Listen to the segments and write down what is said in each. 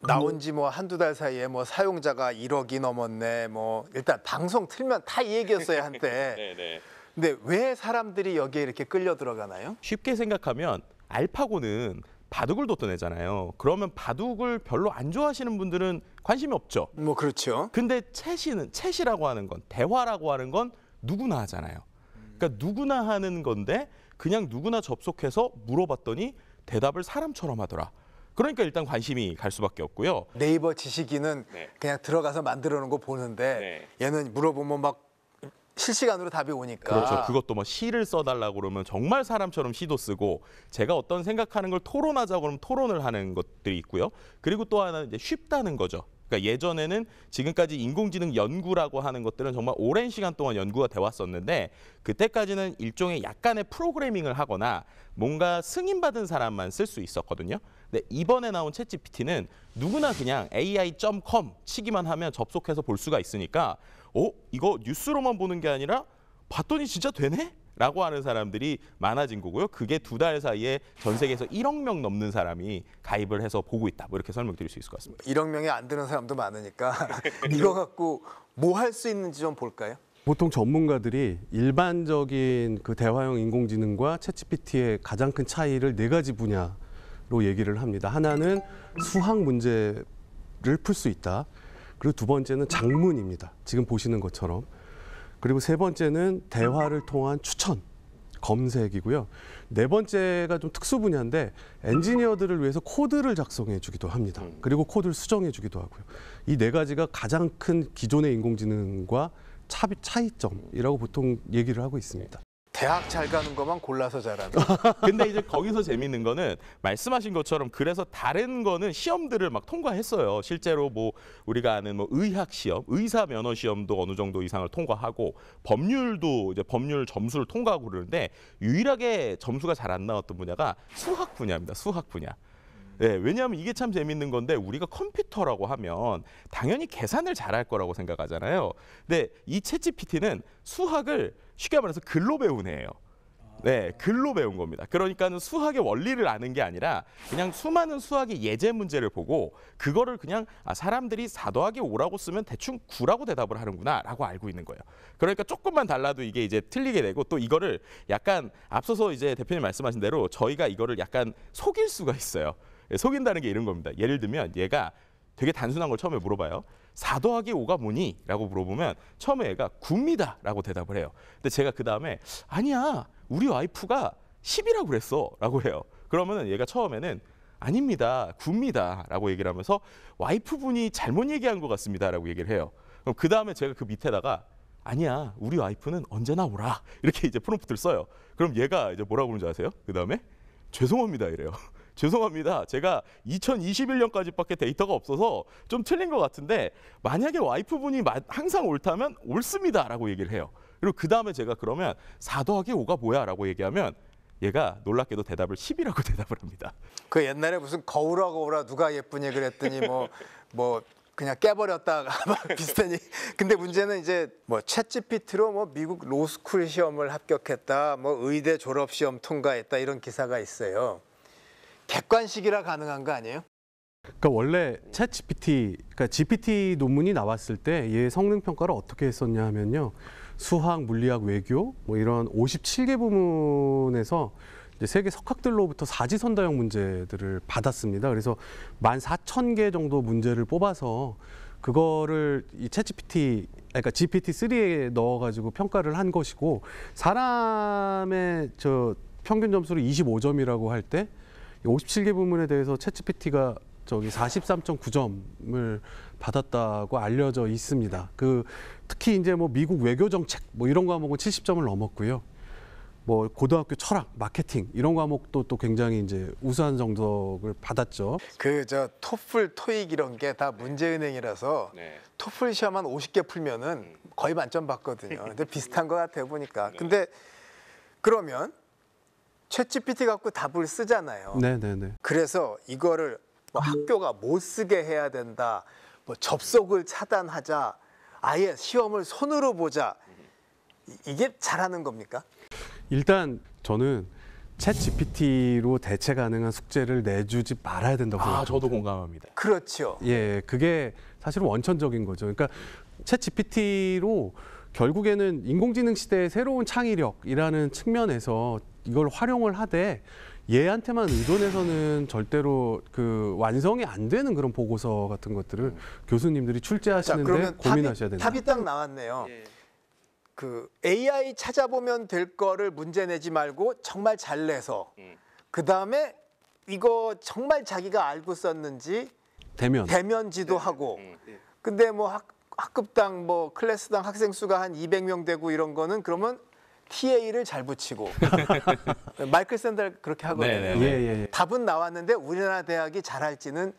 나온 지 뭐 한두 달 사이에 뭐 사용자가 1억이 넘었네. 뭐 일단 방송 틀면 다 이 얘기였어요, 한때. 네네. 근데 왜 사람들이 여기에 이렇게 끌려 들어가나요? 쉽게 생각하면 알파고는 바둑을 뒀던 애잖아요. 그러면 바둑을 별로 안 좋아하시는 분들은 관심이 없죠. 뭐 그렇죠. 근데 챗이라고 하는 건, 대화라고 하는 건 누구나 하잖아요. 그러니까 누구나 하는 건데 그냥 누구나 접속해서 물어봤더니 대답을 사람처럼 하더라. 그러니까 일단 관심이 갈 수밖에 없고요. 네이버 지식인은 네. 그냥 들어가서 만들어 놓은 거 보는데 얘는 물어보면 막 실시간으로 답이 오니까. 그렇죠. 그것도 뭐 시를 써달라고 그러면 정말 사람처럼 시도 쓰고, 제가 어떤 생각하는 걸 토론하자고 그러면 토론을 하는 것들이 있고요. 그리고 또 하나는 이제 쉽다는 거죠. 그러니까 예전에는 지금까지 인공지능 연구라고 하는 것들은 정말 오랜 시간 동안 연구가 돼 왔었는데, 그때까지는 일종의 약간의 프로그래밍을 하거나 뭔가 승인받은 사람만 쓸 수 있었거든요. 근데 이번에 나온 챗GPT는 누구나 그냥 ai.com 치기만 하면 접속해서 볼 수가 있으니까 이거 뉴스로만 보는 게 아니라 봤더니 진짜 되네? 라고 하는 사람들이 많아진 거고요. 그게 2달 사이에 전 세계에서 1억 명 넘는 사람이 가입을 해서 보고 있다. 뭐 이렇게 설명드릴 수 있을 것 같습니다. 1억 명이 안 되는 사람도 많으니까 이거 갖고 뭐 할 수 있는지 좀 볼까요? 보통 전문가들이 일반적인 그 대화형 인공지능과 챗GPT의 가장 큰 차이를 4가지 분야로 얘기를 합니다. 하나는 수학 문제를 풀 수 있다. 그리고 2번째는 작문입니다. 지금 보시는 것처럼. 그리고 3번째는 대화를 통한 추천, 검색이고요. 4번째가 좀 특수 분야인데 엔지니어들을 위해서 코드를 작성해 주기도 합니다. 그리고 코드를 수정해 주기도 하고요. 이 4가지가 가장 큰 기존의 인공지능과 차이점이라고 보통 얘기를 하고 있습니다. 대학 잘 가는 것만 골라서 잘하는. 근데 이제 거기서 재밌는 거는 말씀하신 것처럼, 그래서 다른 거는 시험들을 막 통과했어요. 실제로 뭐 우리가 아는 뭐 의학 시험, 의사 면허 시험도 어느 정도 이상을 통과하고, 법률도 이제 법률 점수를 통과하고 그러는데 유일하게 점수가 잘 안 나왔던 분야가 수학 분야입니다. 수학 분야. 네, 왜냐하면 이게 참 재밌는 건데, 우리가 컴퓨터라고 하면 당연히 계산을 잘할 거라고 생각하잖아요. 근데 이 챗GPT는 수학을 쉽게 말해서 글로 배운 애예요. 네, 글로 배운 겁니다. 그러니까는 수학의 원리를 아는 게 아니라 그냥 수많은 수학의 예제 문제를 보고 그거를 그냥 사람들이 4 더하기 5라고 쓰면 대충 9라고 대답을 하는구나 라고 알고 있는 거예요. 그러니까 조금만 달라도 이게 이제 틀리게 되고, 또 이거를 약간 앞서서 이제 대표님 말씀하신 대로 저희가 이거를 약간 속일 수가 있어요. 속인다는 게 이런 겁니다. 예를 들면 얘가 되게 단순한 걸 처음에 물어봐요. 4 더하기 5가 뭐니? 라고 물어보면 처음에 얘가 9입니다 라고 대답을 해요. 근데 제가 그 다음에 아니야, 우리 와이프가 10이라고 그랬어 라고 해요. 그러면은 얘가 처음에는 아닙니다, 9입니다 라고 얘기를 하면서 와이프분이 잘못 얘기한 것 같습니다 라고 얘기를 해요. 그럼 그 다음에 제가 그 밑에다가 아니야, 우리 와이프는 언제나 오라 이렇게 이제 프롬프트를 써요. 그럼 얘가 이제 뭐라고 그러는지 아세요? 그 다음에 죄송합니다 이래요. 죄송합니다. 제가 2021년까지밖에 데이터가 없어서 좀 틀린 것 같은데 만약에 와이프분이 항상 옳다면 옳습니다 라고 얘기를 해요. 그리고 그 다음에 제가 그러면 4 더하기 5가 뭐야 라고 얘기하면 얘가 놀랍게도 대답을 10이라고 대답을 합니다. 그 옛날에 무슨 거울아 누가 예쁘니 그랬더니 뭐 그냥 깨버렸다가 비슷한 얘기. 근데 문제는 이제 뭐 챗GPT로 뭐 미국 로스쿨 시험을 합격했다, 뭐 의대 졸업 시험 통과했다 이런 기사가 있어요. 객관식이라 가능한 거 아니에요? 그러니까 원래 챗GPT, 그러니까 GPT 논문이 나왔을 때 얘 성능 평가를 어떻게 했었냐 하면요. 수학, 물리학, 외교 뭐 이런 57개 부문에서 이제 세계 석학들로부터 사지선다형 문제들을 받았습니다. 그래서 14,000개 정도 문제를 뽑아서 그거를 이 챗GPT, 그러니까 GPT-3에 넣어가지고 평가를 한 것이고, 사람의 저 평균 점수를 25점이라고 할 때 57개 부문에 대해서 챗GPT가 저기 43.9점을 받았다고 알려져 있습니다. 특히 이제 뭐 미국 외교 정책 뭐 이런 과목은 70점을 넘었고요. 뭐 고등학교 철학, 마케팅 이런 과목도 또 굉장히 이제 우수한 정석을 받았죠. 저 토플, 토익 이런 게 다 문제은행이라서 네. 토플 시험 한 50개 풀면은 거의 만점 받거든요. 근데 비슷한 것 같아요 보니까. 근데 그러면 챗GPT 갖고 답을 쓰잖아요. 네네네. 그래서 이거를 뭐 학교가 못 쓰게 해야 된다, 뭐 접속을 차단하자, 아예 시험을 손으로 보자, 이게 잘하는 겁니까? 일단 저는 챗 GPT로 대체 가능한 숙제를 내주지 말아야 된다고 생각합니다. 저도 공감합니다. 그렇죠. 예, 그게 사실은 원천적인 거죠. 그러니까 챗 GPT로 결국에는 인공지능 시대의 새로운 창의력이라는 측면에서 이걸 활용을 하되 얘한테만 의존해서는 절대로 그 완성이 안 되는 그런 보고서 같은 것들을 교수님들이 출제하시는데 그러면 고민하셔야 된다. 답이 딱 나왔네요. 그 AI 찾아보면 될 거를 문제 내지 말고 정말 잘 내서 그 다음에 이거 정말 자기가 알고 썼는지 대면지도 하고 근데 뭐 학급당 뭐 클래스당 학생 수가 한 200명 되고 이런 거는 그러면 TA를 잘 붙이고 마이클 샌델 그렇게 하거든요. 예. 답은 나왔는데 우리나라 대학이 잘할지는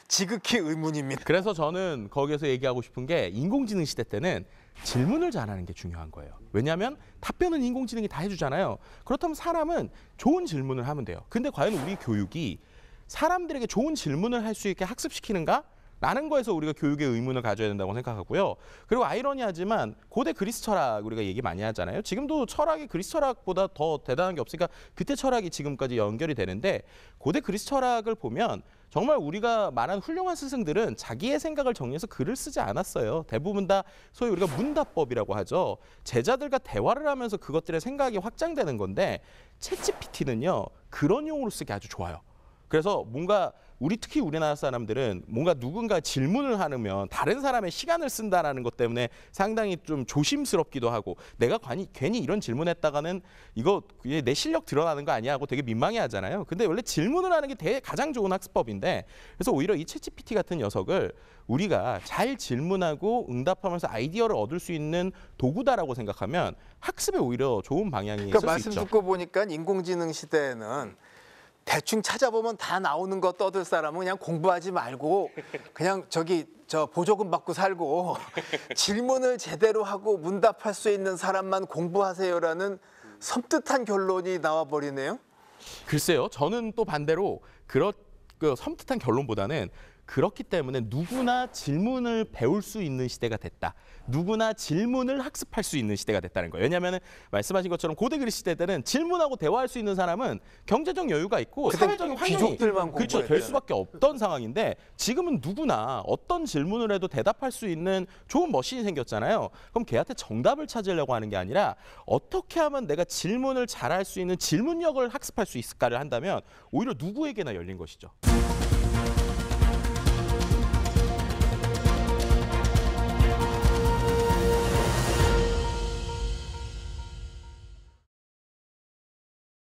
지극히 의문입니다. 그래서 저는 거기에서 얘기하고 싶은 게 인공지능 시대 때는 질문을 잘하는 게 중요한 거예요. 왜냐하면 답변은 인공지능이 다 해주잖아요. 그렇다면 사람은 좋은 질문을 하면 돼요. 근데 과연 우리 교육이 사람들에게 좋은 질문을 할 수 있게 학습시키는가? 라는 거에서 우리가 교육의 의문을 가져야 된다고 생각하고요. 그리고 아이러니하지만 고대 그리스 철학 우리가 얘기 많이 하잖아요. 지금도 철학이 그리스 철학보다 더 대단한 게 없으니까 그때 철학이 지금까지 연결이 되는데 고대 그리스 철학을 보면 정말 우리가 말한 훌륭한 스승들은 자기의 생각을 정리해서 글을 쓰지 않았어요. 대부분 다 소위 우리가 문답법이라고 하죠. 제자들과 대화를 하면서 그것들의 생각이 확장되는 건데 챗GPT는요. 그런 용어로 쓰기 아주 좋아요. 그래서 뭔가 특히 우리나라 사람들은 뭔가 누군가 질문을 하면 다른 사람의 시간을 쓴다라는 것 때문에 상당히 좀 조심스럽기도 하고 내가 괜히 이런 질문했다가는 이거 내 실력 드러나는 거 아니야 하고 되게 민망해하잖아요. 근데 원래 질문을 하는 게 가장 좋은 학습법인데 그래서 오히려 이 챗GPT 같은 녀석을 우리가 잘 질문하고 응답하면서 아이디어를 얻을 수 있는 도구다라고 생각하면 학습에 오히려 좋은 방향이 있을 수 있죠. 말씀 듣고 보니까 인공지능 시대에는 대충 찾아보면 다 나오는 거 떠들 사람은 그냥 공부하지 말고 그냥 저 보조금 받고 살고 질문을 제대로 하고 문답할 수 있는 사람만 공부하세요라는 섬뜩한 결론이 나와버리네요. 글쎄요. 저는 또 반대로 그 섬뜩한 결론보다는 그렇기 때문에 누구나 질문을 배울 수 있는 시대가 됐다. 누구나 질문을 학습할 수 있는 시대가 됐다는 거예요. 왜냐하면 말씀하신 것처럼 고대 그리스 시대 때는 질문하고 대화할 수 있는 사람은 경제적 여유가 있고 사회적인 환경이 귀족들만 그렇죠. 될 수밖에 없던 상황인데 지금은 누구나 어떤 질문을 해도 대답할 수 있는 좋은 머신이 생겼잖아요. 그럼 걔한테 정답을 찾으려고 하는 게 아니라 어떻게 하면 내가 질문을 잘할 수 있는 질문력을 학습할 수 있을까를 한다면 오히려 누구에게나 열린 것이죠.